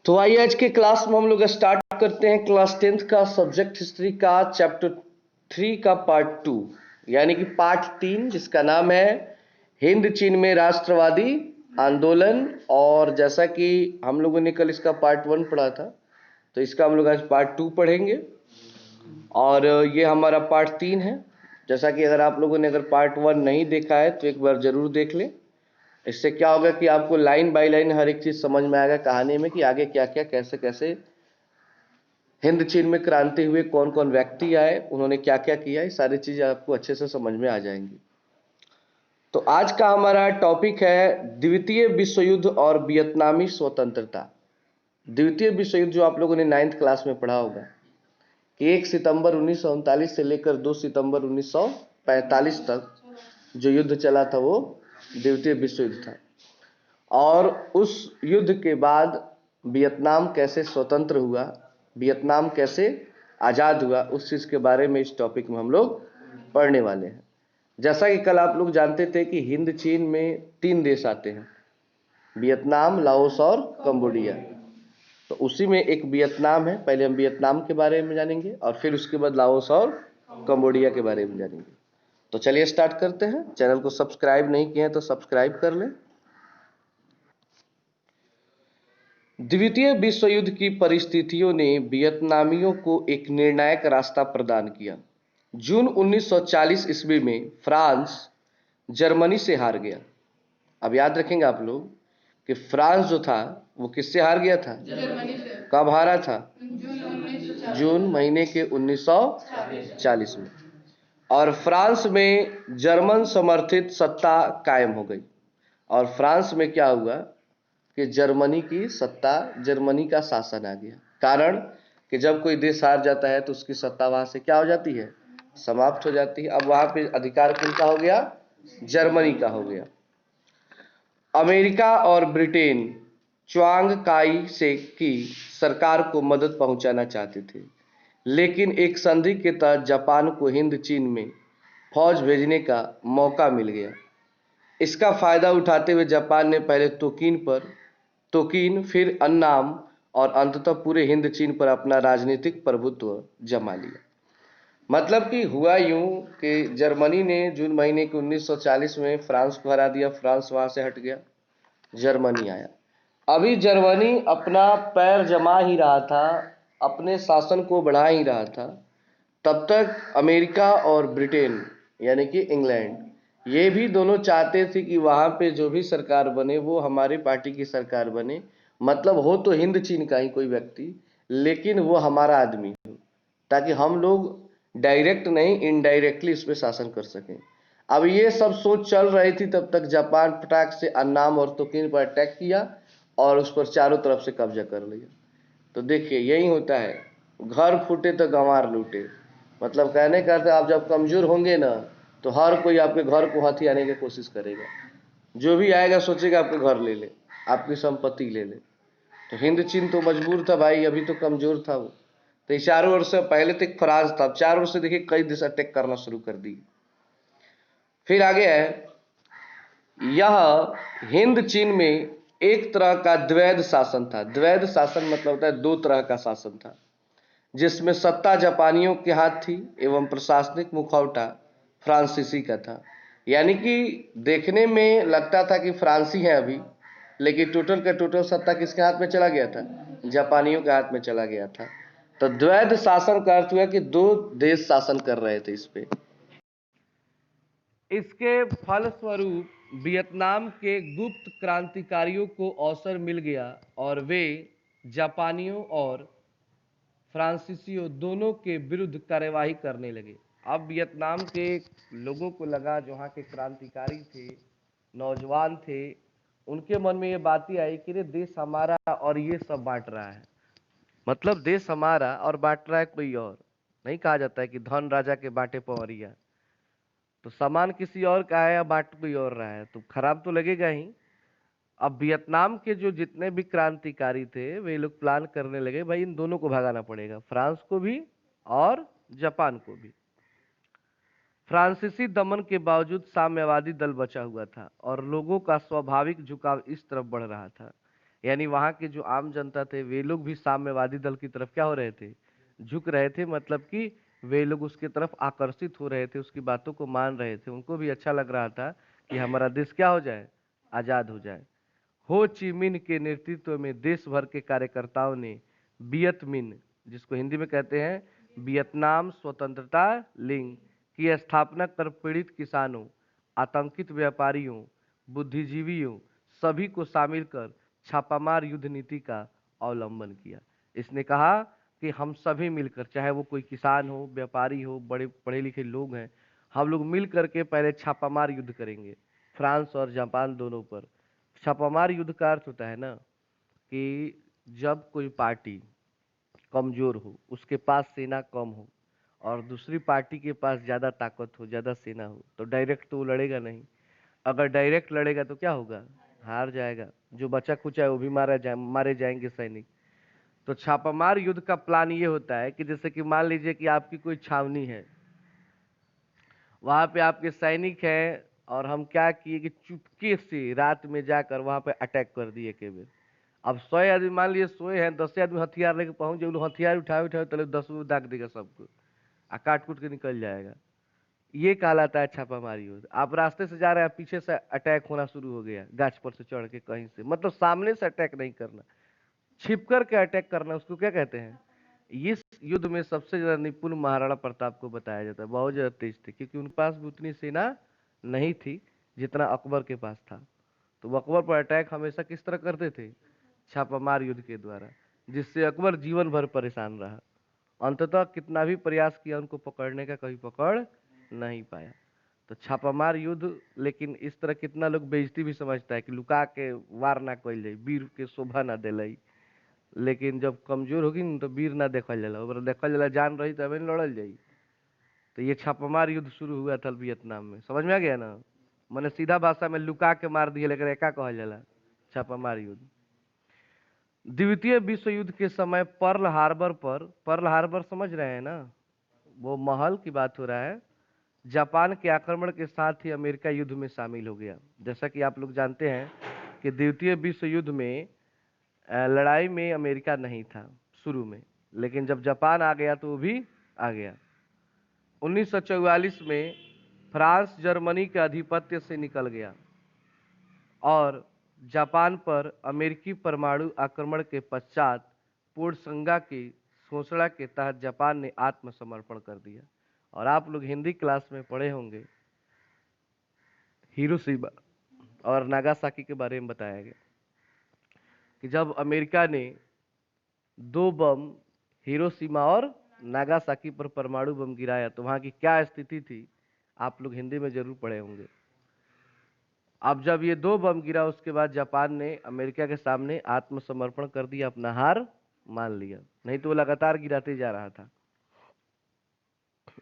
तो आइए आज के क्लास में हम लोग स्टार्ट करते हैं क्लास 10th का सब्जेक्ट हिस्ट्री का चैप्टर 3 का पार्ट 2 यानी कि पार्ट 3 जिसका नाम है हिंद चीन में राष्ट्रवादी आंदोलन। और जैसा कि हम लोगों ने कल इसका पार्ट 1 पढ़ा था तो इसका हम लोग आज पार्ट 2 पढ़ेंगे और ये हमारा पार्ट 3 है। जैसा कि अगर आप लोगों ने अगर पार्ट 1 नहीं देखा है तो एक बार जरूर देख लें। इससे क्या होगा कि आपको लाइन बाय लाइन हर एक चीज समझ में आएगा कहानी में कि आगे क्या क्या कैसे कैसे हिंद चीन में क्रांति हुई, कौन कौन व्यक्ति आए, उन्होंने क्या क्या किया, ये सारी चीजें आपको अच्छे से समझ में आ जाएंगी। तो आज का हमारा टॉपिक है द्वितीय विश्व युद्ध और वियतनामी स्वतंत्रता। द्वितीय विश्व युद्ध जो आप लोगों ने 9th क्लास में पढ़ा होगा कि 1 सितंबर 1939 से लेकर 2 सितंबर 1945 तक जो युद्ध चला था वो द्वितीय विश्व युद्ध था। और उस युद्ध के बाद वियतनाम कैसे स्वतंत्र हुआ, वियतनाम कैसे आज़ाद हुआ, उस चीज़ के बारे में इस टॉपिक में हम लोग पढ़ने वाले हैं। जैसा कि कल आप लोग जानते थे कि हिंद चीन में 3 देश आते हैं, वियतनाम, लाओस और कंबोडिया। तो उसी में एक वियतनाम है। पहले हम वियतनाम के बारे में जानेंगे और फिर उसके बाद लाओस और कंबोडिया के बारे में जानेंगे। तो चलिए स्टार्ट करते हैं। चैनल को सब्सक्राइब नहीं किए हैं तो सब्सक्राइब कर लें। द्वितीय विश्व युद्ध की परिस्थितियों ने वियतनामियों को एक निर्णायक रास्ता प्रदान किया। जून 1940 ईस्वी में फ्रांस जर्मनी से हार गया। अब याद रखेंगे आप लोग कि फ्रांस जो था वो किससे हार गया था? जर्मनी से। कब हारा था? जून महीने के 1940 में। और फ्रांस में जर्मन समर्थित सत्ता कायम हो गई। और फ्रांस में क्या हुआ कि जर्मनी की सत्ता, जर्मनी का शासन आ गया। कारण कि जब कोई देश हार जाता है तो उसकी सत्ता वहां से क्या हो जाती है? समाप्त हो जाती है। अब वहां पे अधिकार किसका हो गया? जर्मनी का हो गया। अमेरिका और ब्रिटेन च्वांग काई शेक की सरकार को मदद पहुंचाना चाहते थे, लेकिन एक संधि के तहत जापान को हिंद चीन में फौज भेजने का मौका मिल गया। इसका फायदा उठाते हुए जापान ने पहले तोकीन, फिर अन्नाम और अंततः पूरे हिंद चीन पर अपना राजनीतिक प्रभुत्व जमा लिया। मतलब कि हुआ यूं कि जर्मनी ने जून महीने के 1940 में फ्रांस को हरा दिया। फ्रांस वहां से हट गया, जर्मनी आया। अभी जर्मनी अपना पैर जमा ही रहा था, अपने शासन को बढ़ा ही रहा था, तब तक अमेरिका और ब्रिटेन यानी कि इंग्लैंड, ये भी दोनों चाहते थे कि वहां पे जो भी सरकार बने वो हमारी पार्टी की सरकार बने। मतलब हो तो हिंद चीन का ही कोई व्यक्ति, लेकिन वो हमारा आदमी हो, ताकि हम लोग डायरेक्ट नहीं इनडायरेक्टली उस पर शासन कर सकें। अब ये सब सोच चल रही थी, तब तक जापान पटाख से अन्नाम और तोकीन पर अटैक किया और उस पर चारों तरफ से कब्जा कर लिया। तो देखिए यही होता है, घर फूटे तो गंवार लूटे। मतलब कहने का अर्थ आप जब कमजोर होंगे ना तो हर कोई आपके घर को हाथी आने की कोशिश करेगा। जो भी आएगा सोचेगा आपके घर ले ले, आपकी संपत्ति ले ले। तो हिंद चीन तो मजबूर था भाई, अभी तो कमजोर था वो। तो चारों ओर से पहले तो एक फ्रांस था, चारों ओर से देखिए कई देश अटैक करना शुरू कर दी। फिर आगे है, यह हिंद चीन में एक तरह का द्वैध शासन था। द्वैध शासन मतलब होता है दो तरह का शासन था, जिसमें सत्ता जापानियों के हाथ थी एवं प्रशासनिक मुखौटा फ्रांसीसी का था। यानी कि देखने में लगता था कि फ्रांसी है अभी, लेकिन टोटल का टोटल सत्ता किसके हाथ में चला गया था? जापानियों के हाथ में चला गया था। तो द्वैध शासन का अर्थ हुआ कि दो देश शासन कर रहे थे इस पे। इसके फलस्वरूप वियतनाम के गुप्त क्रांतिकारियों को अवसर मिल गया और वे जापानियों और फ्रांसीसियों दोनों के विरुद्ध कार्यवाही करने लगे। अब वियतनाम के लोगों को लगा, जो वहाँ के क्रांतिकारी थे, नौजवान थे, उनके मन में ये बात ही आई कि रे देश हमारा और ये सब बांट रहा है। मतलब देश हमारा और बांट रहा है कोई और। नहीं कहा जाता है कि धन राजा के बांटे पवरिया। तो सामान किसी और का है या बांट कोई और रहा है तो खराब तो लगेगा ही। अब वियतनाम के जो जितने भी क्रांतिकारी थे वे लोग प्लान करने लगे, भाई इन दोनों को भगाना पड़ेगा, फ्रांस को भी और जापान को भी। फ्रांसीसी दमन के बावजूद साम्यवादी दल बचा हुआ था और लोगों का स्वाभाविक झुकाव इस तरफ बढ़ रहा था यानी वहां के जो आम जनता थे वे लोग भी साम्यवादी दल की तरफ क्या हो रहे थे, झुक रहे थे। मतलब कि वे लोग उसके तरफ आकर्षित हो रहे थे, उसकी बातों को मान रहे थे। उनको भी अच्छा लग रहा था कि हमारा देश क्या हो जाए, आजाद हो जाए। हो ची मिन्ह के नेतृत्व में देश भर के कार्यकर्ताओं ने वियत मिन्ह, जिसको हिंदी में कहते हैं वियतनाम स्वतंत्रता लिंग, की स्थापना कर पीड़ित किसानों, आतंकित व्यापारियों, बुद्धिजीवियों सभी को शामिल कर छापामार युद्ध नीति का अवलंबन किया। इसने कहा कि हम सभी मिलकर, चाहे वो कोई किसान हो, व्यापारी हो, बड़े पढ़े लिखे लोग हैं, हम लोग मिल करके पहले छापामार युद्ध करेंगे फ्रांस और जापान दोनों पर। छापामार युद्ध का अर्थ होता है ना कि जब कोई पार्टी कमजोर हो, उसके पास सेना कम हो, और दूसरी पार्टी के पास ज्यादा ताकत हो, ज्यादा सेना हो, तो डायरेक्ट तो वो लड़ेगा नहीं। अगर डायरेक्ट लड़ेगा तो क्या होगा, हार जाएगा। जो बचा खुचा है वो भी मारे जाएंगे सैनिक। तो छापामार युद्ध का प्लान ये होता है कि जैसे कि मान लीजिए कि आपकी कोई छावनी है, वहां पे आपके सैनिक हैं, और हम क्या किए कि चुपके से रात में जाकर वहां पे अटैक कर दिए केवल। अब 100 आदमी मान लीजिए सोए हैं, 10 आदमी हथियार लेके पहुंच जाए, लोग हथियार उठाए उठाए तो 10 दाग देगा सबको, काट कूट के निकल जाएगा। ये कहलाता है छापामारी युद्ध। आप रास्ते से जा रहे हैं, पीछे से अटैक होना शुरू हो गया, गाछ पर से चढ़ के कहीं से, मतलब सामने से अटैक नहीं करना, छिप करके अटैक करना, उसको क्या कहते हैं। इस युद्ध में सबसे ज्यादा निपुण महाराणा प्रताप को बताया जाता है। बहुत ज्यादा तेज थे, क्योंकि उनके पास भी उतनी सेना नहीं थी जितना अकबर के पास था। तो वो अकबर पर अटैक हमेशा किस तरह करते थे, छापामार युद्ध के द्वारा, जिससे अकबर जीवन भर परेशान रहा। अंततः कितना भी प्रयास किया, उनको पकड़ने का कभी पकड़ नहीं पाया। तो छापामार युद्ध, लेकिन इस तरह कितना लोग बेइज्जती भी समझता है कि लुका के वार ना कइल जाए, वीर के शोभा ना दिलाई। लेकिन जब कमजोर होगी न तो वीर ना देखल जाला, ओकरा देखल जाला जान रही तबे न लड़ल जाई। तो ये छापामार युद्ध शुरू हुआ था वियतनाम में। समझ में आ गया ना। मैंने सीधा भाषा में लुका के मार दिए, लेकिन एका कहल जाला छापामार युद्ध। द्वितीय विश्व युद्ध के समय पर्ल हार्बर समझ रहे हैं ना, वो महल की बात हो रहा है। जापान के आक्रमण के साथ ही अमेरिका युद्ध में शामिल हो गया। जैसा कि आप लोग जानते हैं कि द्वितीय विश्व युद्ध में लड़ाई में अमेरिका नहीं था शुरू में, लेकिन जब जापान आ गया तो वो भी आ गया। 1944 में फ्रांस जर्मनी के आधिपत्य से निकल गया, और जापान पर अमेरिकी परमाणु आक्रमण के पश्चात पूर्णसंगा की घोषणा के तहत जापान ने आत्मसमर्पण कर दिया। और आप लोग हिंदी क्लास में पढ़े होंगे, हिरोशिमा और नागासाकी के बारे में बताया गया कि जब अमेरिका ने 2 बम हिरोशिमा और नागासाकी पर परमाणु बम गिराया तो वहां की क्या स्थिति थी, आप लोग हिंदी में जरूर पढ़े होंगे। अब जब ये 2 बम गिरा, उसके बाद जापान ने अमेरिका के सामने आत्मसमर्पण कर दिया, अपना हार मान लिया, नहीं तो वो लगातार गिराते जा रहा था।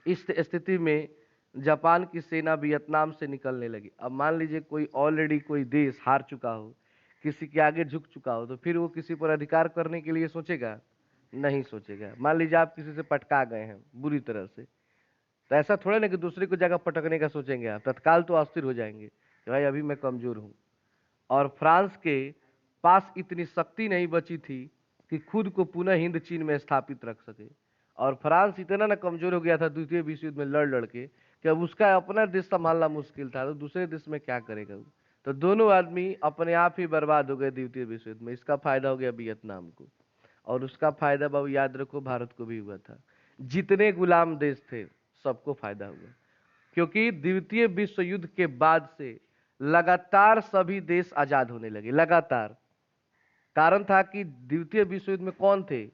इस स्थिति में जापान की सेना वियतनाम से निकलने लगी। अब मान लीजिए कोई ऑलरेडी कोई देश हार चुका हो, किसी के आगे झुक चुका हो, तो फिर वो किसी पर अधिकार करने के लिए सोचेगा, नहीं सोचेगा। मान लीजिए आप किसी से पटका गए हैं बुरी तरह से, तो ऐसा थोड़ा ना कि दूसरे को जगह पटकने का सोचेंगे आप, तत्काल तो अस्थिर हो जाएंगे कि भाई अभी मैं कमजोर हूं। और फ्रांस के पास इतनी शक्ति नहीं बची थी कि खुद को पुनः हिंद चीन में स्थापित रख सके। और फ्रांस इतना ना कमजोर हो गया था द्वितीय विश्व युद्ध में लड़ लड़ के कि अब उसका अपना देश संभालना मुश्किल था, तो दूसरे देश में क्या करेगा वो। तो दोनों आदमी अपने आप ही बर्बाद हो गए द्वितीय विश्व युद्ध में। इसका फायदा हो गया वियतनाम को, और उसका फायदा बाबू याद रखो भारत को भी हुआ था। जितने गुलाम देश थे सबको फायदा हुआ, क्योंकि द्वितीय विश्व युद्ध के बाद से लगातार सभी देश आजाद होने लगे, लगातार। कारण था कि द्वितीय विश्व युद्ध में कौन थे,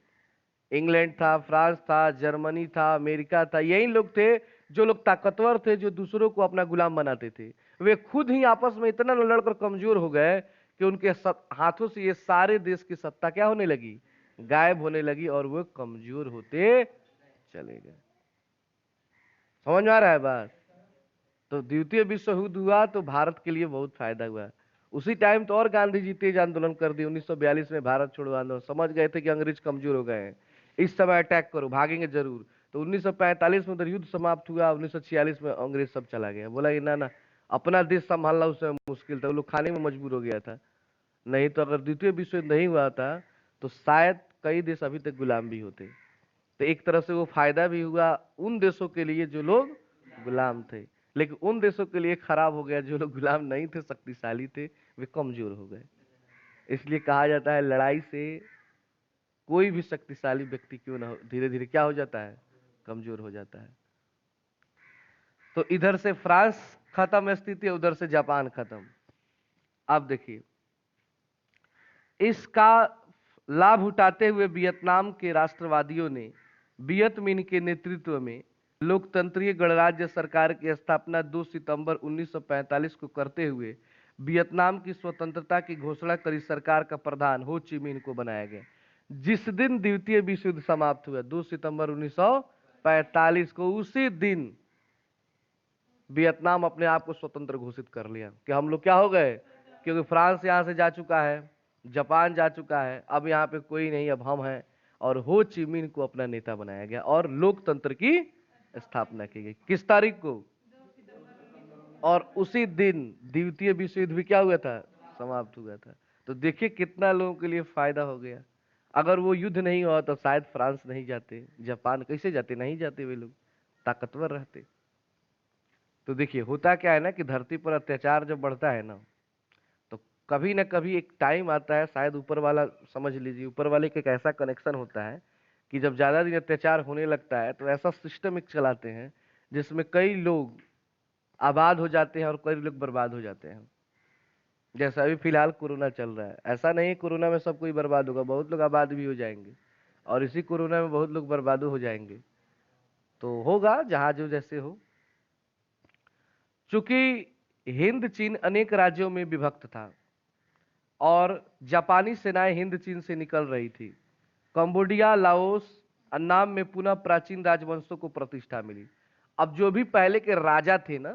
इंग्लैंड था, फ्रांस था, जर्मनी था, अमेरिका था। यही लोग थे जो लोग ताकतवर थे, जो दूसरों को अपना गुलाम बनाते थे। वे खुद ही आपस में इतना लड़कर कमजोर हो गए कि उनके हाथों से ये सारे देश की सत्ता क्या होने लगी, गायब होने लगी, और वो कमजोर होते चले गए। समझ में आ रहा है बात। तो द्वितीय विश्व युद्ध हुआ तो भारत के लिए बहुत फायदा हुआ। उसी टाइम तो और गांधी जी तेज आंदोलन कर दिए 1942 में, भारत छोड़ो आंदोलन। समझ गए थे कि अंग्रेज कमजोर हो गए हैं, इस समय अटैक करो, भागेंगे जरूर। तो 1945 में उधर युद्ध समाप्त हुआ, 1946 में अंग्रेज सब चला गया। बोला कि ना ना, अपना देश संभालना उस समय मुश्किल था, वो लोग खाने में मजबूर हो गया था। नहीं तो अगर द्वितीय विश्व युद्ध नहीं हुआ था तो शायद कई देश अभी तक गुलाम भी होते। तो एक तरफ से वो फायदा भी हुआ उन देशों के लिए जो लोग गुलाम थे, लेकिन उन देशों के लिए खराब हो गया जो लोग गुलाम नहीं थे, शक्तिशाली थे, वे कमजोर हो गए। इसलिए कहा जाता है लड़ाई से कोई भी शक्तिशाली व्यक्ति क्यों ना हो, धीरे धीरे क्या हो जाता है, कमजोर हो जाता है। तो इधर से फ्रांस खत्म स्थिति, उधर से जापान खत्म। अब देखिए इसका लाभ उठाते हुए वियतनाम के राष्ट्रवादियों ने वियत मिन्ह के नेतृत्व में लोकतंत्रीय गणराज्य सरकार की स्थापना 2 सितंबर 1945 को करते हुए वियतनाम की स्वतंत्रता की घोषणा करी। सरकार का प्रधान हो ची मिन्ह को बनाया गया। जिस दिन द्वितीय विश्व युद्ध समाप्त हुआ 2 सितंबर 1945 को, उसी दिन वियतनाम अपने आप को स्वतंत्र घोषित कर लिया कि हम लोग क्या हो गए, क्योंकि फ्रांस यहां से जा चुका है, जापान जा चुका है, अब यहाँ पे कोई नहीं, अब हम हैं। और हो ची मिन्ह को अपना नेता बनाया गया और लोकतंत्र की स्थापना की गई। किस तारीख को? और उसी दिन द्वितीय विश्व युद्ध भी क्या हुआ था, समाप्त हुआ था। तो देखिए कितना लोगों के लिए फायदा हो गया। अगर वो युद्ध नहीं हुआ तो शायद फ्रांस नहीं जाते, जापान कैसे जाते, नहीं जाते, वे लोग ताकतवर रहते। तो देखिए होता क्या है ना कि धरती पर अत्याचार जब बढ़ता है ना, तो कभी ना कभी एक टाइम आता है, शायद ऊपर वाला, समझ लीजिए ऊपर वाले का एक ऐसा कनेक्शन होता है कि जब ज्यादा दिन अत्याचार होने लगता है तो ऐसा सिस्टम एक चलाते हैं जिसमें कई लोग आबाद हो जाते हैं और कई लोग बर्बाद हो जाते हैं। जैसा अभी फिलहाल कोरोना चल रहा है, ऐसा नहीं कोरोना में सब कोई बर्बाद होगा, बहुत लोग आबाद भी हो जाएंगे और इसी कोरोना में बहुत लोग बर्बाद हो जाएंगे। तो होगा जहां जो जैसे हो। चूंकि हिंद चीन अनेक राज्यों में विभक्त था और जापानी सेनाएं हिंद चीन से निकल रही थी, कंबोडिया, लाओस, अन्नाम में पुनः प्राचीन राजवंशों को प्रतिष्ठा मिली। अब जो भी पहले के राजा थे ना,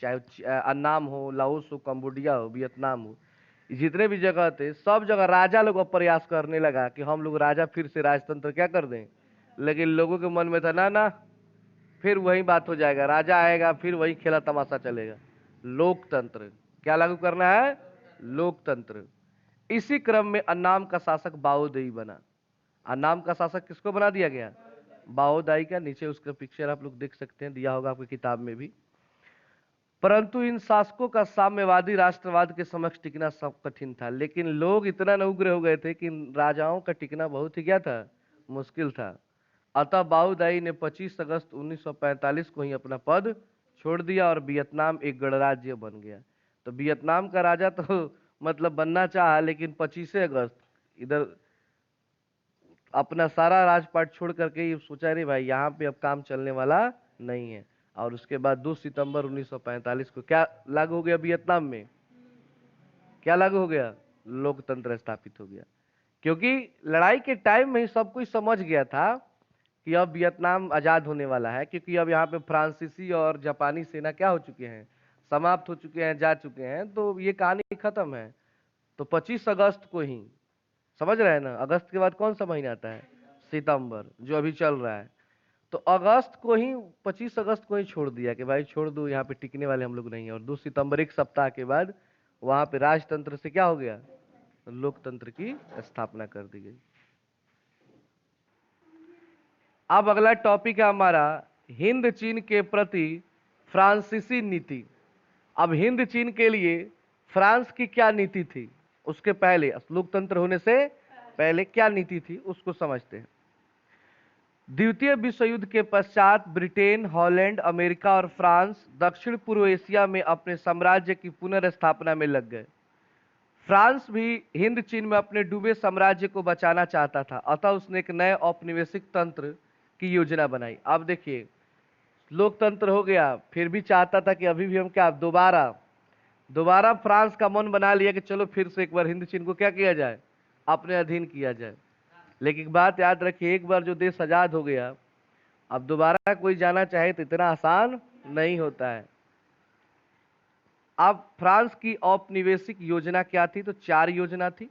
चाहे अन्नाम हो, लाओस हो, कंबोडिया हो, वियतनाम हो, जितने भी जगह थे सब जगह राजा लोग अब प्रयास करने लगा कि हम लोग राजा फिर से राजतंत्र क्या कर दें। लेकिन लोगों के मन में था ना ना, फिर वही बात हो जाएगा, राजा आएगा फिर वही खेला तमाशा चलेगा। लोकतंत्र क्या लागू करना है, लोकतंत्र। इसी क्रम में अन्नाम का शासक बाओदाई बना। अन्नाम का शासक किसको बना दिया गया, बाओदाई का। नीचे उसका पिक्चर आप लोग देख सकते हैं, दिया होगा आपकी किताब में भी। परंतु इन शासकों का साम्यवादी राष्ट्रवाद के समक्ष टिकना सब कठिन था। लेकिन लोग इतना न उग्र हो गए थे कि इन राजाओं का टिकना बहुत ही क्या था, मुश्किल था। अतः बाओदाई ने 25 अगस्त 1945 को ही अपना पद छोड़ दिया और वियतनाम एक गणराज्य बन गया। तो वियतनाम का राजा तो मतलब बनना चाहा, लेकिन 25 अगस्त इधर अपना सारा राजपाट छोड़ करके ये सोचा रे भाई यहाँ पे अब काम चलने वाला नहीं है। और उसके बाद 2 सितंबर 1945 को क्या लागू हो गया वियतनाम में, क्या लागू हो गया, लोकतंत्र स्थापित हो गया। क्योंकि लड़ाई के टाइम में ही सब कुछ समझ गया था कि अब वियतनाम आजाद होने वाला है, क्योंकि अब यहाँ पे फ्रांसीसी और जापानी सेना क्या हो चुके हैं, समाप्त हो चुके हैं, जा चुके हैं, तो ये कहानी खत्म है। तो 25 अगस्त को ही, समझ रहे हैं ना, अगस्त के बाद कौन सा महीना आता है, सितंबर, जो अभी चल रहा है। तो अगस्त को ही, 25 अगस्त को ही छोड़ दिया कि भाई छोड़ दो, यहाँ पे टिकने वाले हम लोग नहीं है। और 2 सितंबर, एक सप्ताह के बाद वहां पे राजतंत्र से क्या हो गया, लोकतंत्र की स्थापना कर दी गई। अब अगला टॉपिक है हमारा हिंद चीन के प्रति फ्रांसीसी नीति। अब हिंद चीन के लिए फ्रांस की क्या नीति थी, उसके पहले, लोकतंत्र होने से पहले क्या नीति थी उसको समझते हैं। द्वितीय विश्व युद्ध के पश्चात ब्रिटेन, हॉलैंड, अमेरिका और फ्रांस दक्षिण पूर्व एशिया में अपने साम्राज्य की पुनर्स्थापना में लग गए। फ्रांस भी हिंद चीन में अपने डूबे साम्राज्य को बचाना चाहता था, अतः उसने एक नए औपनिवेशिक तंत्र की योजना बनाई। अब देखिए लोकतंत्र हो गया, फिर भी चाहता था कि अभी भी हम क्या दोबारा फ्रांस का मन बना लिया कि चलो फिर से एक बार हिंद चीन को क्या किया जाए, अपने अधीन किया जाए। लेकिन बात याद रखिए, एक बार जो देश आजाद हो गया, अब दोबारा कोई जाना चाहे तो इतना आसान नहीं होता है। अब फ्रांस की औपनिवेशिक योजना क्या थी, तो 4 योजना थी।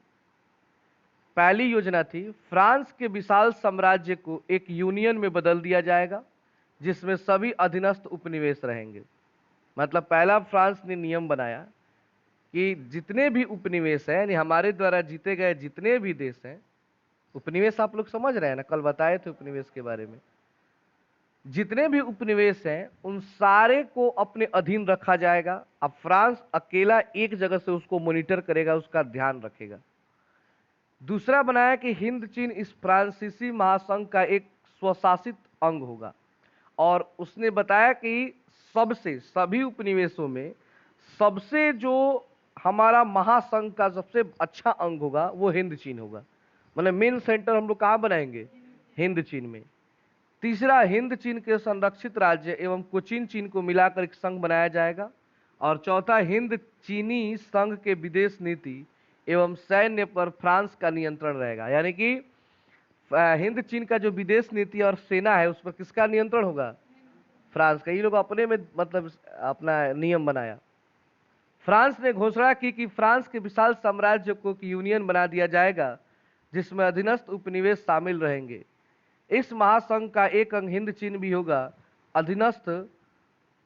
पहली योजना थी फ्रांस के विशाल साम्राज्य को एक यूनियन में बदल दिया जाएगा जिसमें सभी अधीनस्थ उपनिवेश रहेंगे। मतलब पहला फ्रांस ने नियम बनाया कि जितने भी उपनिवेश हैं, यानी हमारे द्वारा जीते गए जितने भी देश हैं, उपनिवेश आप लोग समझ रहे हैं ना, कल बताए थे उपनिवेश के बारे में, जितने भी उपनिवेश हैं उन सारे को अपने अधीन रखा जाएगा। अब फ्रांस अकेला एक जगह से उसको मॉनिटर करेगा, उसका ध्यान रखेगा। दूसरा बनाया कि हिंद चीन इस फ्रांसीसी महासंघ का एक स्वशासित अंग होगा, और उसने बताया कि सबसे सभी उपनिवेशों में सबसे जो हमारा महासंघ का सबसे अच्छा अंग होगा वो हिंद चीन होगा। मतलब मेन सेंटर हम लोग कहाँ बनाएंगे? हिंद चीन में। तीसरा, हिंद चीन के संरक्षित राज्य एवं कोचिन चीन को मिलाकर एक संघ बनाया जाएगा। और चौथा, हिंद चीनी संघ के विदेश नीति एवं सैन्य पर फ्रांस का नियंत्रण रहेगा। यानी कि हिंद चीन का जो विदेश नीति और सेना है उस पर किसका नियंत्रण होगा? फ्रांस का। ये लोग अपने में मतलब अपना नियम बनाया। फ्रांस ने घोषणा की कि फ्रांस के विशाल साम्राज्य को यूनियन बना दिया जाएगा जिसमें अधीनस्थ उपनिवेश शामिल रहेंगे। इस महासंघ का एक अंग हिंद चीन भी होगा। अधीनस्थ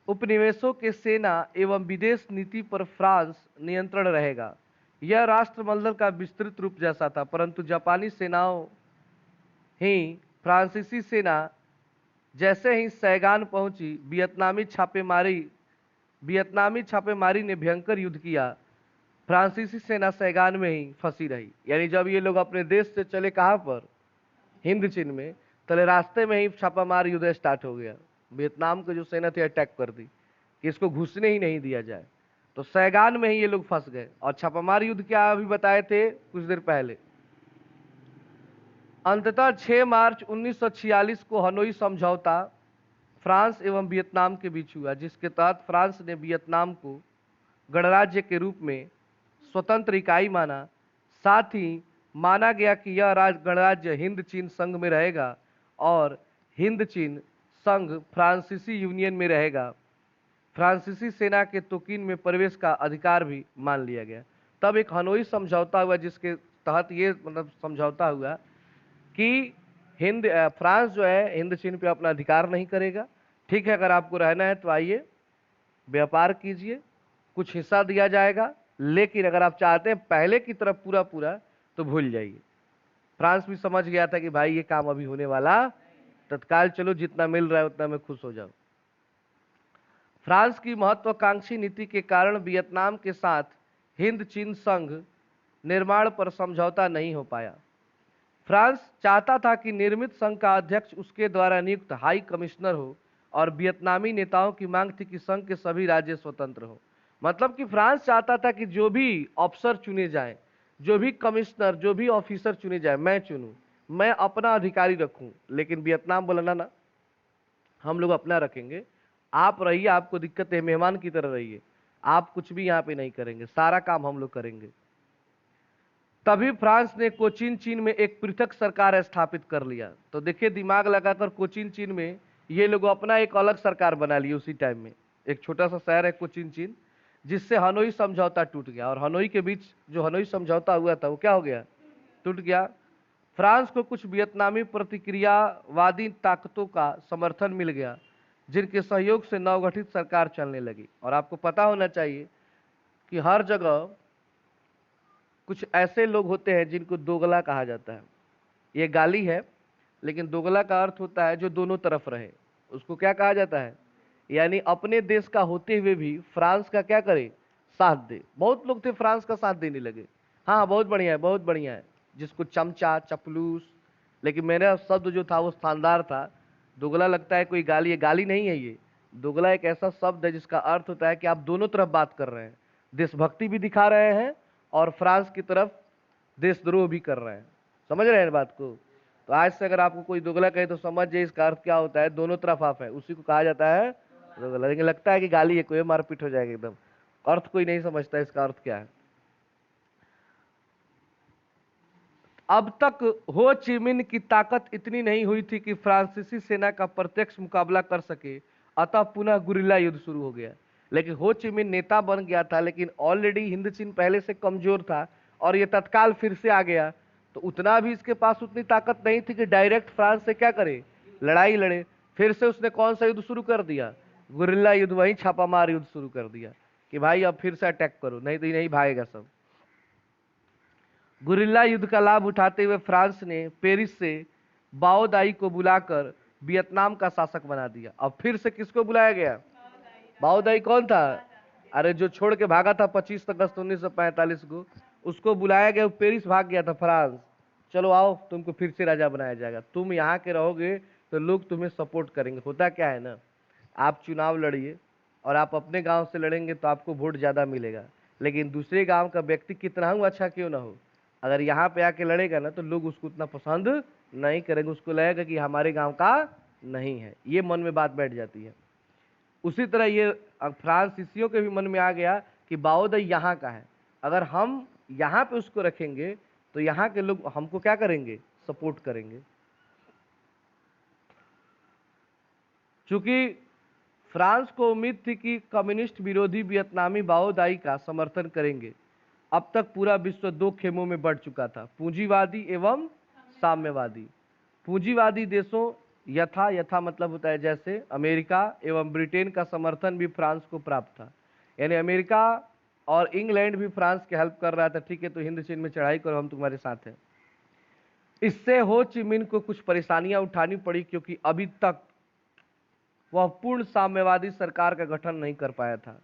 उपनिवेशों के सेना एवं विदेश नीति पर फ्रांस नियंत्रण रहेगा। यह राष्ट्रमंडल का विस्तृत रूप जैसा था, परंतु जापानी सेनाओं ही फ्रांसीसी सेना जैसे ही सैगान पहुंची, वियतनामी छापेमारी ने भयंकर युद्ध किया। फ्रांसीसी सेना सैगान में ही फंसी रही। यानी जब ये लोग अपने देश से चले कहां पर? हिंद चीन में, तले रास्ते में ही छापामार युद्ध स्टार्ट हो गया। वियतनाम की जो सेना थी अटैक कर दी कि इसको घुसने ही नहीं दिया जाए, तो सैगान में ही ये लोग फंस गए। और छापामार युद्ध क्या अभी बताए थे कुछ देर पहले। अंततः 6 मार्च 1946 को हनोई समझौता फ्रांस एवं वियतनाम के बीच हुआ, जिसके तहत फ्रांस ने वियतनाम को गणराज्य के रूप में स्वतंत्र इकाई माना। साथ ही माना गया कि यह गणराज्य हिंद चीन संघ में रहेगा और हिंद चीन संघ फ्रांसीसी यूनियन में रहेगा। फ्रांसीसी सेना के तोकिन में प्रवेश का अधिकार भी मान लिया गया। तब एक हनोई समझौता हुआ जिसके तहत ये मतलब समझौता हुआ कि फ्रांस जो है हिंद चीन पे अपना अधिकार नहीं करेगा। ठीक है, अगर आपको रहना है तो आइए, व्यापार कीजिए, कुछ हिस्सा दिया जाएगा, लेकिन अगर आप चाहते हैं पहले की तरफ पूरा पूरा तो भूल जाइए। फ्रांस भी समझ गया था कि भाई ये काम अभी होने वाला, तत्काल चलो जितना मिल रहा है उतना में खुश हो जाओ। फ्रांस की महत्वाकांक्षी नीति के कारण वियतनाम के साथ हिंद चीन संघ निर्माण पर समझौता नहीं हो पाया। फ्रांस चाहता था कि निर्मित संघ का अध्यक्ष उसके द्वारा नियुक्त हाई कमिश्नर हो, और वियतनामी नेताओं की मांग थी कि संघ के सभी राज्य स्वतंत्र हो। मतलब कि फ्रांस चाहता था कि जो भी अफसर चुने जाएं, जो भी कमिश्नर, जो भी ऑफिसर चुने जाए, मैं चुनूं, मैं अपना अधिकारी रखूं। लेकिन वियतनाम बोला ना ना, हम लोग अपना रखेंगे, आप रहिए, आपको दिक्कत है, मेहमान की तरह रहिए, आप कुछ भी यहाँ पे नहीं करेंगे, सारा काम हम लोग करेंगे। तभी फ्रांस ने कोचिन चीन में एक पृथक सरकार स्थापित कर लिया। तो देखिए, दिमाग लगाकर कोचिन चीन में ये लोग अपना एक अलग सरकार बना लिए उसी टाइम में। एक छोटा सा शहर है कोचिन चीन, जिससे हनोई समझौता टूट गया। और हनोई के बीच जो हनोई समझौता हुआ था वो क्या हो गया? टूट गया। फ्रांस को कुछ वियतनामी प्रतिक्रियावादी ताकतों का समर्थन मिल गया, जिनके सहयोग से नवगठित सरकार चलने लगी। और आपको पता होना चाहिए कि हर जगह कुछ ऐसे लोग होते हैं जिनको दोगला कहा जाता है। ये गाली है, लेकिन दोगला का अर्थ होता है जो दोनों तरफ रहे। उसको क्या कहा जाता है? यानी अपने देश का होते हुए भी फ्रांस का क्या करे? साथ दे। बहुत लोग थे फ्रांस का साथ देने लगे, हाँ बहुत बढ़िया है, बहुत बढ़िया है, जिसको चमचा, चपलूस, लेकिन मेरा शब्द जो था वो शानदार था। दोगला लगता है कोई गाली है, गाली नहीं है ये। दोगला एक ऐसा शब्द है जिसका अर्थ होता है कि आप दोनों तरफ बात कर रहे हैं, देशभक्ति भी दिखा रहे हैं और फ्रांस की तरफ देशद्रोह भी कर रहे हैं। समझ रहे हैं बात को? तो आज से अगर आपको कोई दोगला कहे तो समझ जाइए इसका अर्थ क्या होता है, दोनों तरफ आप है, उसी को कहा जाता है दोगला। लेकिन लगता है कि गाली है, कोई मारपीट हो जाएगी एकदम, अर्थ कोई नहीं समझता इसका अर्थ क्या है। अब तक हो ची मिन्ह की ताकत इतनी नहीं हुई थी कि फ्रांसीसी सेना का प्रत्यक्ष मुकाबला कर सके, अतः पुनः गुरिल्ला युद्ध शुरू हो गया। लेकिन हो ची मिन्ह नेता बन गया था, लेकिन ऑलरेडी हिंद चीन पहले से कमजोर था और ये तत्काल फिर से आ गया, तो उतना भी इसके पास उतनी ताकत नहीं थी कि डायरेक्ट फ्रांस से क्या करे, लड़ाई लड़े। फिर से उसने कौन सा युद्ध शुरू कर दिया? गुरिल्ला युद्ध, वही छापामार युद्ध शुरू कर दिया। कि भाई अब फिर से अटैक करो, नहीं तो ये नहीं भागेगा सब। गुरिल्ला युद्ध का लाभ उठाते हुए फ्रांस ने पेरिस से बाओ दाई को बुलाकर वियतनाम का शासक बना दिया। अब फिर से किसको बुलाया गया? बाओ दाई कौन था? अरे जो छोड़ के भागा था 25 अगस्त 1945 को, उसको बुलाया गया। वो पेरिस भाग गया था फ्रांस। चलो आओ, तुमको फिर से राजा बनाया जाएगा, तुम यहाँ के रहोगे तो लोग तुम्हें सपोर्ट करेंगे। होता क्या है ना, आप चुनाव लड़िए और आप अपने गांव से लड़ेंगे तो आपको वोट ज़्यादा मिलेगा, लेकिन दूसरे गांव का व्यक्ति कितना ही अच्छा क्यों ना हो, अगर यहाँ पे आके लड़ेगा ना तो लोग उसको उतना पसंद नहीं करेंगे, उसको लगेगा कि हमारे गांव का नहीं है, ये मन में बात बैठ जाती है। उसी तरह ये फ्रांसीसियों के भी मन में आ गया कि बाओ दाई यहाँ का है, अगर हम यहाँ पे उसको रखेंगे तो यहाँ के लोग हमको क्या करेंगे? सपोर्ट करेंगे। चूंकि फ्रांस को उम्मीद थी कि कम्युनिस्ट विरोधी वियतनामी बाओ दाई का समर्थन करेंगे। अब तक पूरा विश्व दो खेमों में बढ़ चुका था, पूंजीवादी एवं साम्यवादी। पूंजीवादी देशों यथा यथा मतलब होता है जैसे अमेरिका एवं ब्रिटेन का समर्थन भी फ्रांस को प्राप्त था, यानी अमेरिका और इंग्लैंड भी फ्रांस की हेल्प कर रहा था, ठीक है तो हिंद चीन में चढ़ाई करो, हम तुम्हारे साथ हैं। इससे हो ची मिन को कुछ परेशानियां उठानी पड़ी, क्योंकि अभी तक वह पूर्ण साम्यवादी सरकार का गठन नहीं कर पाया था।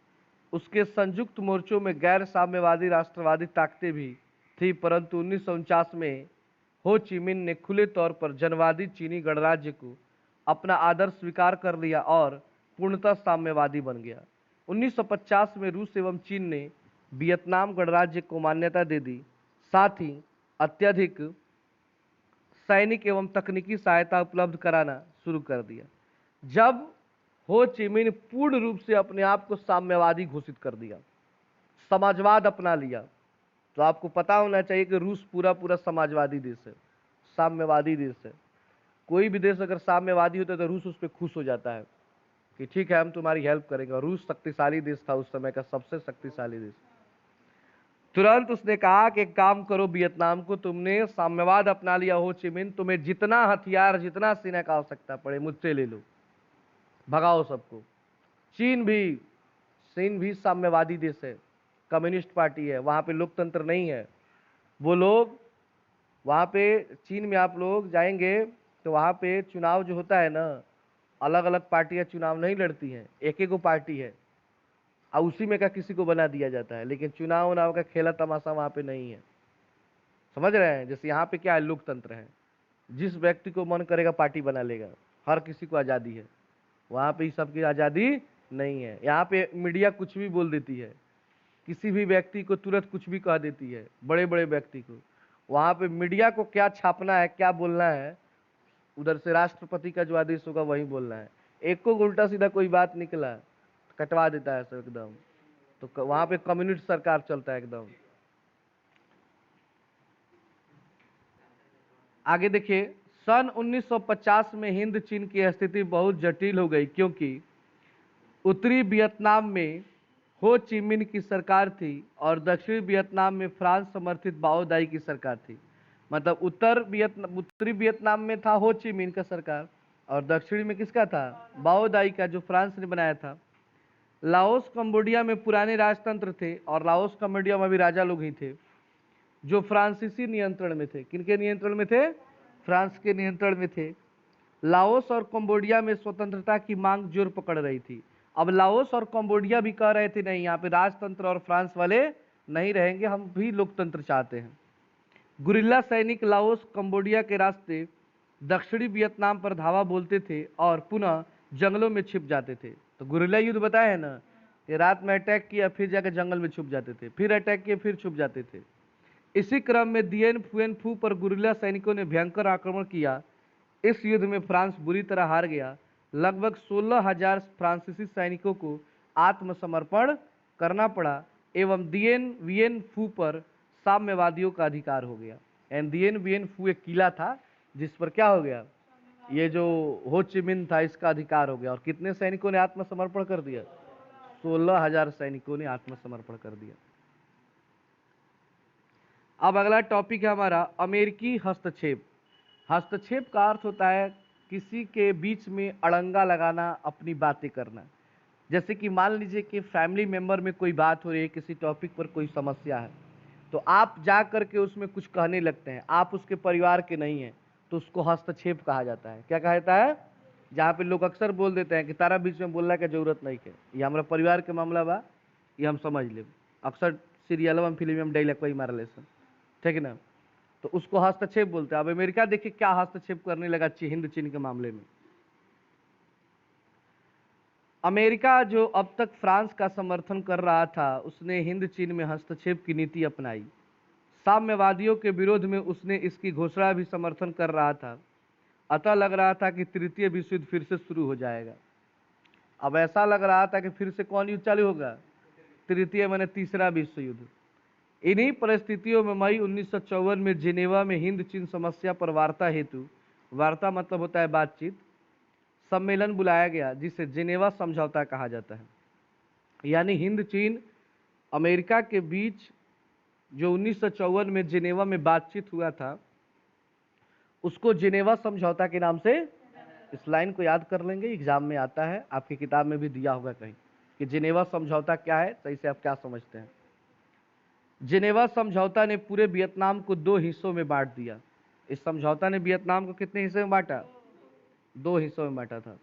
उसके संयुक्त मोर्चों में गैर साम्यवादी राष्ट्रवादी ताकतें भी थी, परंतु 1949 में हो ची मिन ने खुले तौर पर जनवादी चीनी गणराज्य को अपना आदर्श स्वीकार कर लिया और पूर्णतः साम्यवादी बन गया। 1950 में रूस एवं चीन ने वियतनाम गणराज्य को मान्यता दे दी, साथ ही अत्यधिक सैनिक एवं तकनीकी सहायता उपलब्ध कराना शुरू कर दिया। जब हो ची मिन पूर्ण रूप से अपने आप को साम्यवादी घोषित कर दिया, समाजवाद अपना लिया, तो आपको पता होना चाहिए कि रूस पूरा पूरा समाजवादी देश है, साम्यवादी देश है। कोई भी देश अगर साम्यवादी होता है तो रूस उस पर खुश हो जाता है कि ठीक है हम तुम्हारी हेल्प करेंगे। और रूस शक्तिशाली देश था, उस समय का सबसे शक्तिशाली देश। तुरंत उसने कहा कि एक काम करो वियतनाम को, तुमने साम्यवाद अपना लिया हो ची मिन, तुम्हें जितना हथियार जितना सेना का आवश्यकता पड़े मुझसे ले लो, भगाओ सबको। चीन भी साम्यवादी देश है, कम्युनिस्ट पार्टी है, वहां पे लोकतंत्र नहीं है। वो लोग वहां पे चीन में आप लोग जाएंगे तो वहां पे चुनाव जो होता है ना, अलग अलग पार्टियां चुनाव नहीं लड़ती हैं, एक एक पार्टी है और उसी में का किसी को बना दिया जाता है, लेकिन चुनाव उनाव का खेला तमाशा वहां पे नहीं है। समझ रहे हैं? जैसे यहाँ पे क्या है, लोकतंत्र है, जिस व्यक्ति को मन करेगा पार्टी बना लेगा, हर किसी को आज़ादी है। वहाँ पे इस सब की आज़ादी नहीं है। यहाँ पे मीडिया कुछ भी बोल देती है, किसी भी व्यक्ति को तुरंत कुछ भी कह देती है, बड़े बड़े व्यक्ति को। वहाँ पे मीडिया को क्या छापना है, क्या बोलना है, उधर से राष्ट्रपति का जो आदेश होगा वही बोलना है। एक को उल्टा सीधा कोई बात निकला कटवा देता है सब एकदम। तो वहाँ पे कम्युनिस्ट सरकार चलता है एकदम। आगे देखिए, सन 1950 में हिंद चीन की स्थिति बहुत जटिल हो गई, क्योंकि उत्तरी वियतनाम में हो ची मिन की सरकार थी और दक्षिणी वियतनाम में फ्रांस समर्थित बाओ दाई की सरकार थी। मतलब उत्तरी वियतनाम में था हो ची मिन का सरकार और दक्षिणी में किसका था? बाओ दाई का, जो फ्रांस ने बनाया था। लाओस कंबोडिया में पुराने राजतंत्र थे और लाओस कंबोडिया में भी राजा लोग ही थे जो फ्रांसीसी नियंत्रण में थे। किनके नियंत्रण में थे? फ्रांस के नियंत्रण में थे। लाओस और कंबोडिया में स्वतंत्रता की मांग जोर पकड़ रही थी। अब लाओस और कंबोडिया भी कह रहे थे नहीं, यहाँ पे राजतंत्र और फ्रांस वाले नहीं रहेंगे, हम भी लोकतंत्र चाहते हैं। गुरिल्ला सैनिक लाओस कंबोडिया के रास्ते दक्षिणी वियतनाम पर धावा बोलते थे और पुनः जंगलों में छिप जाते थे। तो गुरिल्ला युद्ध बताया है ना, कि रात में अटैक किया, फिर जाकर जंगल में छुप जाते थे, फिर अटैक किया, फिर छुप जाते थे। इसी क्रम में दिएन फुएन फू पर गुरिल्ला सैनिकों ने भयंकर आक्रमण किया। इस युद्ध में फ्रांस बुरी तरह हार गया। लगभग 16,000 फ्रांसीसी सैनिकों को आत्मसमर्पण करना पड़ा एवं दिएन वियन फू पर साम्यवादियों का अधिकार हो गया। एंड दिएन वियन फू एक किला था जिस पर क्या हो गया, ये जो हो ची मिन था इसका अधिकार हो गया। और कितने सैनिकों ने आत्मसमर्पण कर दिया? 16,000 सैनिकों ने आत्मसमर्पण कर दिया। अब अगला टॉपिक है हमारा अमेरिकी हस्तक्षेप। हस्तक्षेप का अर्थ होता है किसी के बीच में अड़ंगा लगाना, अपनी बातें करना। जैसे कि मान लीजिए कि फैमिली मेंबर में कोई बात हो रही है, किसी टॉपिक पर कोई समस्या है, तो आप जा करके उसमें कुछ कहने लगते हैं, आप उसके परिवार के नहीं हैं, तो उसको हस्तक्षेप कहा जाता है। क्या कहा जाता है? जहाँ पे लोग अक्सर बोल देते हैं कि तारा बीच में बोलने की जरूरत नहीं है, ये हमारा परिवार के मामला बा, ये हम समझ ले। अक्सर सीरियल में, फिल्म में डायलॉग वही मार ले सन, ठीक है ना? तो उसको हस्तक्षेप बोलते हैं। अब अमेरिका देखिए क्या हस्तक्षेप करने लगा हिंद चीन के मामले में। अमेरिका जो अब तक फ्रांस का समर्थन कर रहा था, उसने हिंद चीन में हस्तक्षेप की नीति अपनाई। साम्यवादियों के विरोध में उसने इसकी घोषणा भी समर्थन कर रहा था। अतः लग रहा था कि तृतीय विश्व युद्ध फिर से शुरू हो जाएगा। अब ऐसा लग रहा था कि फिर से कौन युद्ध चालू होगा? तृतीय माने तीसरा विश्व युद्ध। इन्हीं परिस्थितियों में मई 1954 में जिनेवा में हिंद चीन समस्या पर वार्ता हेतु, वार्ता मतलब होता है बातचीत, सम्मेलन बुलाया गया, जिसे जिनेवा समझौता कहा जाता है। यानी हिंद चीन अमेरिका के बीच जो 1954 में जिनेवा में बातचीत हुआ था, उसको जिनेवा समझौता के नाम से, इस लाइन को याद कर लेंगे, एग्जाम में आता है, आपकी किताब में भी दिया होगा कहीं कि जिनेवा समझौता क्या है, सही से आप क्या समझते हैं। जिनेवा समझौता ने पूरे वियतनाम को 2 हिस्सों में बांट दिया। इस समझौता ने वियतनाम को कितने हिस्से में बांटा? 2 हिस्सों में बांटा था।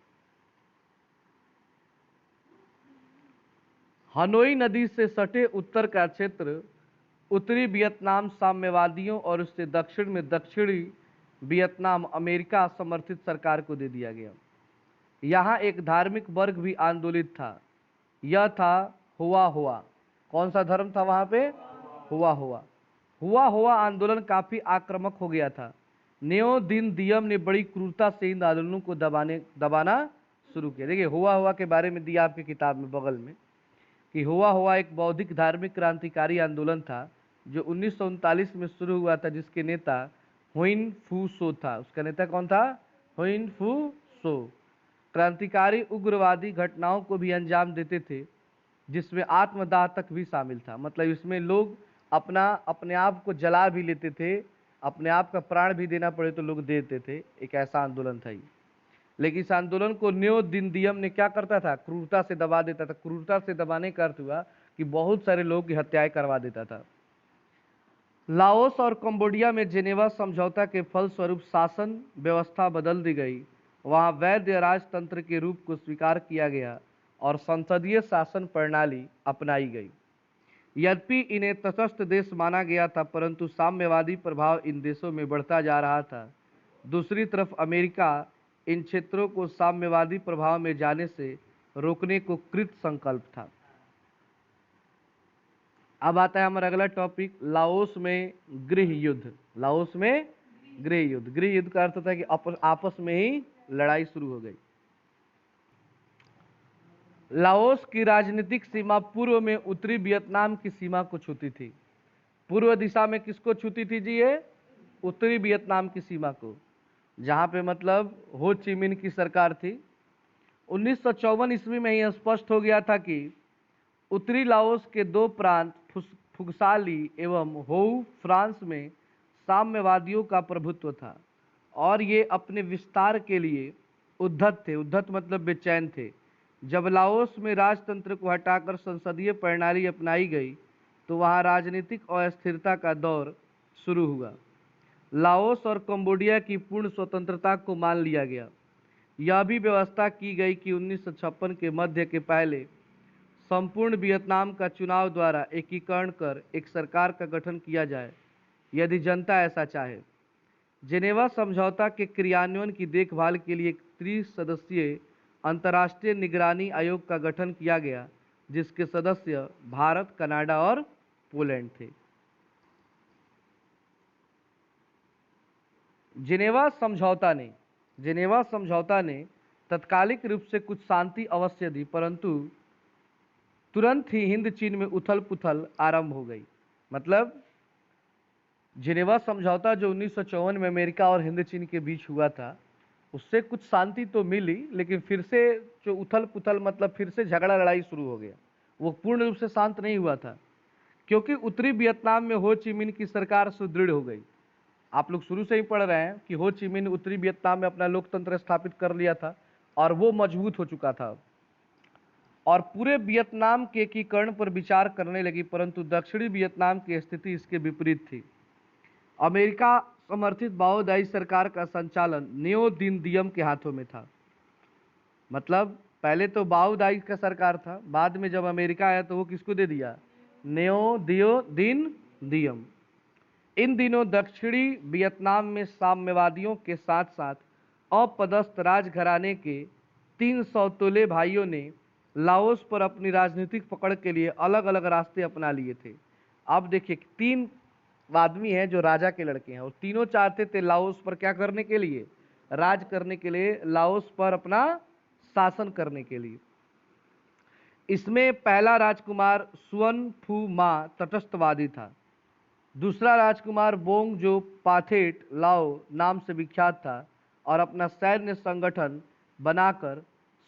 हनोई नदी से सटे उत्तर का क्षेत्र उत्तरी वियतनाम साम्यवादियों और उससे दक्षिण में दक्षिणी वियतनाम अमेरिका समर्थित सरकार को दे दिया गया। यहाँ एक धार्मिक वर्ग भी आंदोलित था, यह था हुआ हुआ। कौन सा धर्म था वहां पे? हुआ हुआ। हुआ हुआ आंदोलन काफी आक्रामक हो गया था। नेओ दिन दियम ने बड़ी क्रूरता से इन आंदोलनों को दबाना शुरू किया। देखिए हुआ हुआ के बारे में दिया आपकी किताब में बगल में कि हुआ हुआ एक बौद्धिक धार्मिक क्रांतिकारी आंदोलन था जो 1939 में शुरू हुआ था, जिसके नेता हुइन फू सो था। उसका नेता कौन था? हुइन फू सो। क्रांतिकारी उग्रवादी घटनाओं को भी अंजाम देते थे, जिसमें आत्मदाह तक भी शामिल था। मतलब इसमें लोग अपने आप को जला भी लेते थे, अपने आप का प्राण भी देना पड़े तो लोग देते थे। एक ऐसा आंदोलन था ये। लेकिन इस आंदोलन को न्यो दिन दियम ने क्या करता था? क्रूरता से दबा देता था। क्रूरता से दबाने का अर्थ हुआ कि बहुत सारे लोगों की हत्याएं करवा देता था। लाओस और कंबोडिया में जेनेवा समझौता के फलस्वरूप शासन व्यवस्था बदल दी गई। वहां वैद्य राजतंत्र के रूप को स्वीकार किया गया और संसदीय शासन प्रणाली अपनाई गई। यद्यपि इन्हें तटस्थ देश माना गया था, परंतु साम्यवादी प्रभाव इन देशों में बढ़ता जा रहा था। दूसरी तरफ अमेरिका इन क्षेत्रों को साम्यवादी प्रभाव में जाने से रोकने को कृत संकल्प था। अब आता है हमारा अगला टॉपिक, लाओस में गृह युद्ध। लाओस में गृह युद्ध। गृह युद्ध का अर्थ होता है कि आपस में ही लड़ाई शुरू हो गई। लाओस की राजनीतिक सीमा पूर्व में उत्तरी वियतनाम की सीमा को छूती थी। पूर्व दिशा में किसको छूती थी जी? ये उत्तरी वियतनाम की सीमा को, जहां पे मतलब हो ची मिन की सरकार थी। 1954 ईस्वी में ही स्पष्ट हो गया था कि उत्तरी लाओस के 2 प्रांत फुगसाली एवं होऊ फ्रांस में साम्यवादियों का प्रभुत्व था और ये अपने विस्तार के लिए उद्धत थे। उद्धत मतलब बेचैन थे। जब लाओस में राजतंत्र को हटाकर संसदीय प्रणाली अपनाई गई तो वहां राजनीतिक अस्थिरता का दौर शुरू हुआ। लाओस और कंबोडिया की पूर्ण स्वतंत्रता को मान लिया गया। यह भी व्यवस्था की गई कि 1956 के मध्य के पहले संपूर्ण वियतनाम का चुनाव द्वारा एकीकरण कर एक सरकार का गठन किया जाए, यदि जनता ऐसा चाहे। जेनेवा समझौता के क्रियान्वयन की देखभाल के लिए एक 30 सदस्यीय अंतर्राष्ट्रीय निगरानी आयोग का गठन किया गया, जिसके सदस्य भारत, कनाडा और पोलैंड थे। जेनेवा समझौता ने तत्कालिक रूप से कुछ शांति अवश्य दी, परंतु तुरंत ही हिंद चीन में उथल पुथल आरंभ हो गई। मतलब जेनेवा समझौता जो 1954 में अमेरिका और हिंद चीन के बीच हुआ था, उससे कुछ शांति तो मिली, लेकिन फिर से जो उथल पुथल मतलब फिर से झगड़ा लड़ाई शुरू हो गया। वो पूर्ण रूप से शांत नहीं हुआ था, क्योंकि उत्तरी वियतनाम में हो ची मिन की सरकार सुदृढ़ हो गई। आप लोग शुरू से ही पढ़ रहे हैं कि हो ची मिन उत्तरी वियतनाम में अपना लोकतंत्र स्थापित कर लिया था और वो मजबूत हो चुका था। और पूरे वियतनाम के एकीकरण पर विचार करने लगी, परंतु दक्षिणी वियतनाम की स्थिति इसके विपरीत थी। अमेरिका समर्थित माओवादी सरकार का संचालन नियो दिन दियम के हाथों में था। मतलब पहले तो माओवादी का सरकार था, बाद में जब अमेरिका आया तो वो किसको दे दिया? नियो दियो दिन दियम। इन दिनों दक्षिणी वियतनाम में साम्यवादियों के साथ साथ अपदस्थ राजघराने के 300 तोले भाइयों ने लाओस पर अपनी राजनीतिक पकड़ के लिए अलग अलग रास्ते अपना लिए थे। अब देखिए, 3 आदमी हैं जो राजा के लड़के हैं और तीनों चाहते थे लाओस पर क्या करने के लिए? राज करने के लिए, लाओस पर अपना शासन करने के लिए। इसमें पहला राजकुमार सुअन फू मा तटस्थवादी था। दूसरा राजकुमार बोंग जो पाथेट लाओ नाम से विख्यात था और अपना सैन्य संगठन बनाकर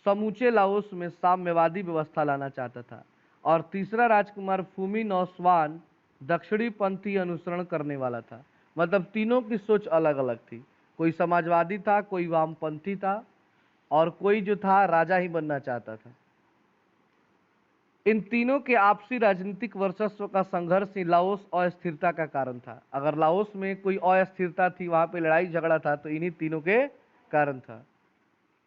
समूचे लाओस में साम्यवादी व्यवस्था लाना चाहता था। और तीसरा राजकुमार फूमी नौस्वान दक्षिणी पंथी अनुसरण करने वाला था। मतलब तीनों की सोच अलग अलग थी, कोई समाजवादी था, कोई वामपंथी था और कोई जो था राजा ही बनना चाहता था। इन तीनों के आपसी राजनीतिक वर्चस्व का संघर्ष ही लाओस अस्थिरता का कारण था। अगर लाओस में कोई अस्थिरता थी, वहां पे लड़ाई झगड़ा था, तो इन्हीं तीनों के कारण था।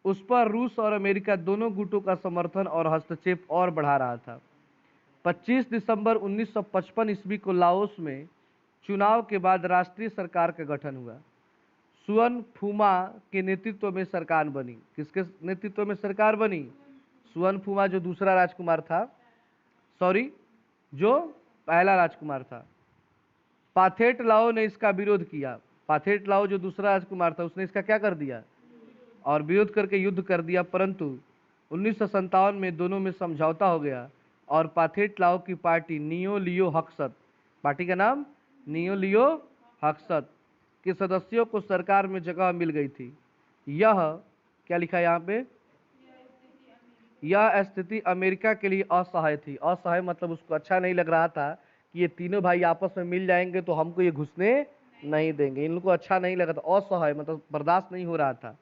उस पर रूस और अमेरिका दोनों गुटों का समर्थन और हस्तक्षेप और बढ़ा रहा था। 25 दिसंबर 1955 ईस्वी को लाओस में चुनाव के बाद राष्ट्रीय सरकार का गठन हुआ। सुअन फूमा के नेतृत्व में सरकार बनी। किसके नेतृत्व में सरकार बनी? सुअन फूमा जो दूसरा राजकुमार था, जो पहला राजकुमार था। पाथेट लाओ ने इसका विरोध किया। पाथेट लाओ जो दूसरा राजकुमार था, उसने इसका क्या कर दिया? और विरोध करके युद्ध कर दिया। परंतु 1957 में दोनों में समझौता हो गया और पाथेट लाओ की पार्टी नियो लियो हक्सत, पार्टी का नाम नियो लियो हक्सत के सदस्यों को सरकार में जगह मिल गई थी। यह क्या लिखा है यहाँ पे? यह स्थिति अमेरिका के लिए असहाय थी। असहाय मतलब उसको अच्छा नहीं लग रहा था कि ये तीनों भाई आपस में मिल जाएंगे तो हमको ये घुसने नहीं देंगे। इनको अच्छा नहीं लगा था। असहाय मतलब बर्दाश्त नहीं हो रहा था।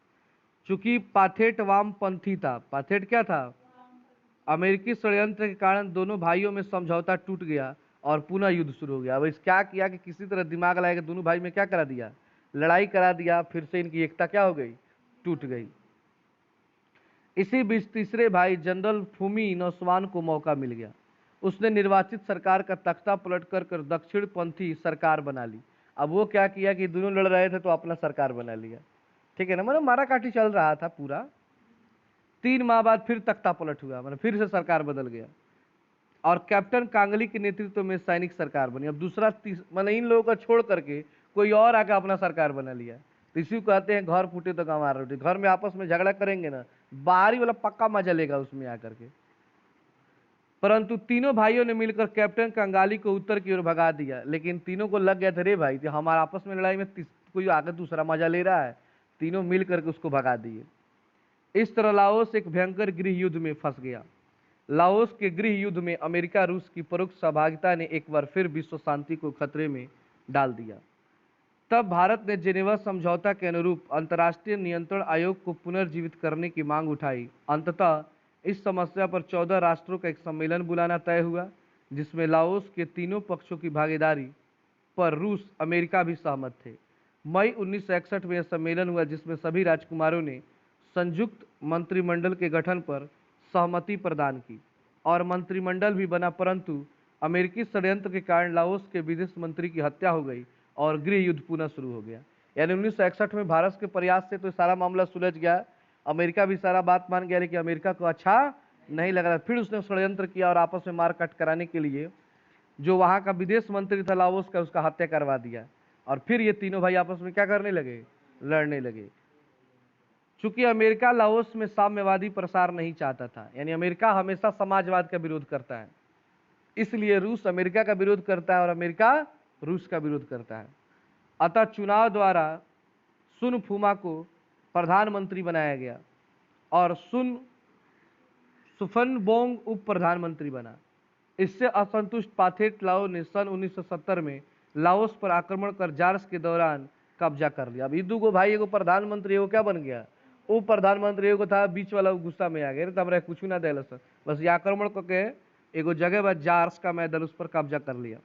चूंकि पाथेट वामपंथी था। पाथेट क्या था? अमेरिकी षड्यंत्र के कारण दोनों भाइयों में समझौता टूट गया और पुनः युद्ध शुरू हो गया। अब इस क्या किया कि किसी तरह दिमाग लगाया कि दोनों भाई में क्या करा दिया? लड़ाई करा दिया। फिर से इनकी एकता क्या हो गई? टूट गई। इसी बीच तीसरे भाई जनरल फूमी नौस्वान को मौका मिल गया। उसने निर्वाचित सरकार का तख्ता पलट कर दक्षिण पंथी सरकार बना ली। अब वो क्या किया कि दोनों लड़ रहे थे तो अपना सरकार बना लिया। ठीक है ना, मतलब मारा काटी चल रहा था पूरा। 3 माह बाद फिर तख्ता पलट हुआ, मतलब फिर से सरकार बदल गया और कैप्टन कांगली के नेतृत्व में सैनिक सरकार बनी। अब दूसरा मतलब इन लोगों का छोड़ करके कोई और आकर अपना सरकार बना लिया। तो इसी को कहते हैं घर फूटे तो गंवार रोटी। घर में आपस में झगड़ा करेंगे ना, बाहरी वाला पक्का मजा लेगा उसमें आकर के। परंतु तीनों भाइयों ने मिलकर कैप्टन कंगाली को उत्तर की ओर भगा दिया। लेकिन तीनों को लग गया था, रे भाई हमारा आपस में लड़ाई में कोई आगे दूसरा मजा ले रहा है। तीनों मिल करके उसको भगा दिए। इस तरह लाओस एक भयंकर गृह युद्ध में फंस गया। लाओस के गृह युद्ध में अमेरिका रूस की परोक्ष सहभागिता ने एक बार फिर विश्व शांति को खतरे में डाल दिया। तब भारत ने जेनेवा समझौता के अनुरूप अंतर्राष्ट्रीय नियंत्रण आयोग को पुनर्जीवित करने की मांग उठाई। अंततः इस समस्या पर 14 राष्ट्रों का एक सम्मेलन बुलाना तय हुआ, जिसमें लाओस के तीनों पक्षों की भागीदारी पर रूस अमेरिका भी सहमत थे। मई 1961 में यह सम्मेलन हुआ, जिसमें सभी राजकुमारों ने संयुक्त मंत्रिमंडल के गठन पर सहमति प्रदान की और मंत्रिमंडल भी बना। परंतु अमेरिकी षड्यंत्र के कारण लाओस के विदेश मंत्री की हत्या हो गई और गृह युद्ध पुनः शुरू हो गया। यानी 1961 में भारत के प्रयास से तो सारा मामला सुलझ गया। अमेरिका भी सारा बात मान गया, लेकिन अमेरिका को अच्छा नहीं लग रहा। फिर उसने षड्यंत्र किया और आपस में मारकाट कराने के लिए जो वहां का विदेश मंत्री था लाओस का, उसका हत्या करवा दिया। और फिर ये तीनों भाई आपस में क्या करने लगे? लड़ने लगे। चूंकि अमेरिका लाओस में साम्यवादी प्रसार नहीं चाहता था, यानी अमेरिका हमेशा समाजवाद का विरोध करता है, इसलिए रूस अमेरिका का विरोध करता है और अमेरिका रूस का विरोध करता है। अतः चुनाव द्वारा सुन फूमा को प्रधानमंत्री बनाया गया और सुफन बोंग उप प्रधानमंत्री बना। इससे असंतुष्ट पाथेट लाओ ने सन 1970 में लाओस पर आक्रमण कर जार्स के दौरान कब्जा कर लिया। अब ये दो भाई, एगो प्रधानमंत्री, एगो क्या बन गया? वो प्रधानमंत्री एगो था, बीच वाला गुस्सा में आ गए तो हमरा कुछ ना दिल सर, बस ये आक्रमण करके एगो जगह बा जार्स का मैदान, उस पर कब्जा कर लिया।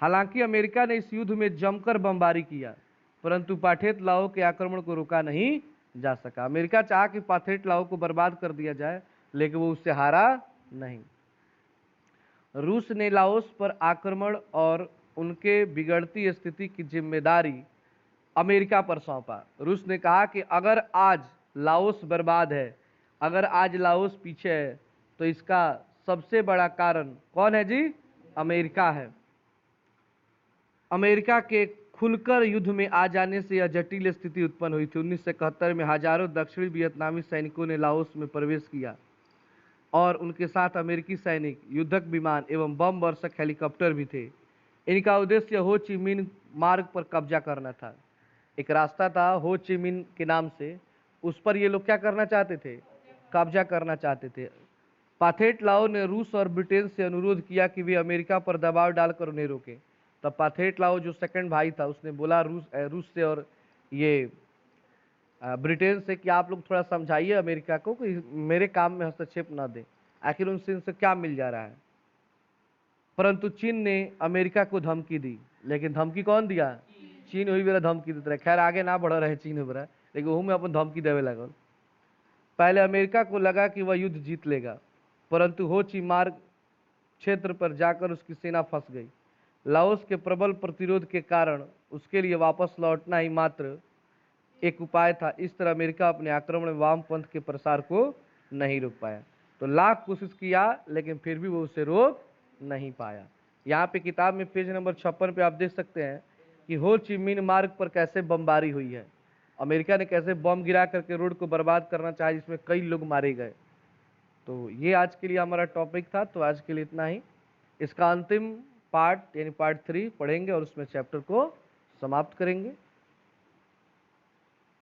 हालांकि अमेरिका ने इस युद्ध में जमकर बमबारी किया, परंतु पाथेट लाओ के आक्रमण को रोका नहीं जा सका। अमेरिका चाहा कि पाथेट लाओ को बर्बाद कर दिया जाए, लेकिन वो उससे हारा नहीं। रूस ने लाओस पर आक्रमण और उनके बिगड़ती स्थिति की जिम्मेदारी अमेरिका पर सौंपा। रूस ने कहा कि अगर आज लाओस बर्बाद है, अगर आज लाओस पीछे है, तो इसका सबसे बड़ा कारण कौन है जी? अमेरिका है। अमेरिका के खुलकर युद्ध में आ जाने से यह जटिल स्थिति उत्पन्न हुई थी। 1971 में हजारों दक्षिणी वियतनामी सैनिकों ने लाओस में प्रवेश किया और उनके साथ अमेरिकी सैनिक, युद्धक विमान एवं बम वर्षक हेलीकॉप्टर भी थे। इनका उद्देश्य हो ची मिन्ह मार्ग पर कब्जा करना था। एक रास्ता था हो ची मिन्ह के नाम से, उस पर ये लोग क्या करना चाहते थे? कब्जा करना चाहते थे। पाथेट लाओ ने रूस और ब्रिटेन से अनुरोध किया कि वे अमेरिका पर दबाव डालकर उन्हें रोकें। तब पाथेट लाओ जो सेकंड भाई था, उसने बोला रूस से और ये ब्रिटेन से कि आप लोग थोड़ा समझाइए अमेरिका को कि मेरे काम में हस्तक्षेप न दें, आखिर उनसे इनसे क्या मिल जा रहा है। परंतु चीन ने अमेरिका को धमकी दी, लेकिन धमकी कौन दिया? चीन वही बेरा धमकी देता रहे। खैर आगे ना बढ़ रहे चीन बेरा, लेकिन वह में अपन धमकी देवे लगल। पहले अमेरिका को लगा कि वह युद्ध जीत लेगा, परंतु हो ची मार्ग क्षेत्र पर जाकर उसकी सेना फंस गई। लाओस के प्रबल प्रतिरोध के कारण उसके लिए वापस लौटना ही मात्र एक उपाय था। इस तरह अमेरिका अपने आक्रमण में वामपंथ के प्रसार को नहीं रोक पाया। तो लाख कोशिश किया, लेकिन फिर भी वो उसे रोक नहीं पाया। यहाँ पे किताब में पेज नंबर 56 पे आप देख सकते हैं कि हो ची मिन्ह मार्ग पर कैसे बमबारी हुई है। अमेरिका ने कैसे बम गिरा करके रोड को बर्बाद करना चाहा, जिसमें कई लोग मारे गए। तो ये आज के लिए हमारा टॉपिक था। तो आज के लिए इतना ही। इसका अंतिम पार्ट यानी पार्ट 3 पढ़ेंगे और उसमें चैप्टर को समाप्त करेंगे।